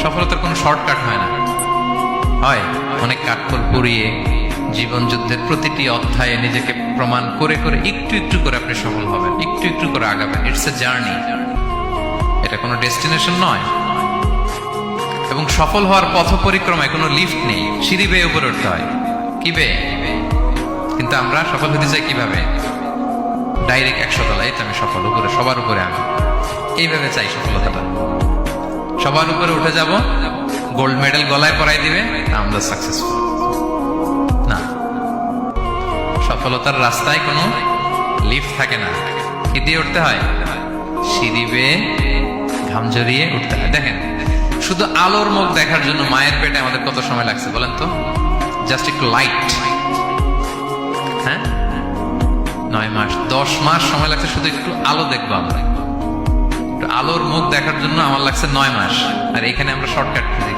সফলতার কোনো শর্টকাট হয় না, হয় অনেক কাঠখড় পুড়িয়ে জীবন যুদ্ধের প্রতিটি অধ্যায়ে নিজেকে প্রমাণ করে করে একটু একটু করে আপনি সফল হবেন, একটু একটু করে আগাবেন। ইটস এ জার্নি, এটা কোনো ডেস্টিনেশন নয়। এবং সফল হওয়ার পথ পরিক্রমায় কোনো লিফট নেই, সিঁড়ি বেয়ে উপরে উঠতে হয়। কি বেয়ে? কিন্তু আমরা সফল হতে চাই কিভাবে? ডাইরেক্ট 100 তলায় তো আমি সফল, উপরে সবার উপরে আমি, এইভাবে চাই সফলতাটা। সবার উপরে উঠে যাব, গোল্ড মেডেল গলায় পরাই দিবে, আমরা সাকসেসফুল না। সফলতার রাস্তায় কোনো লিফট থাকে না। কি দিয়ে উঠতে হয়? সিঁড়ি বেয়ে ঘাম জড়িয়ে উঠতে হয়। দেখেন, শুধু আলোর মুখ দেখার জন্য মায়ের পেটে আমাদের কত সময় লাগছে বলেন তো? জাস্ট একটু লাইট, হ্যাঁ, 9 মাস 10 মাস সময় লাগছে শুধু একটু আলো দেখবো আমরা। একটু আলোর মুখ দেখার জন্য আমার লাগছে 9 মাস। আর এখানে আমরা শর্টকাট খুঁজে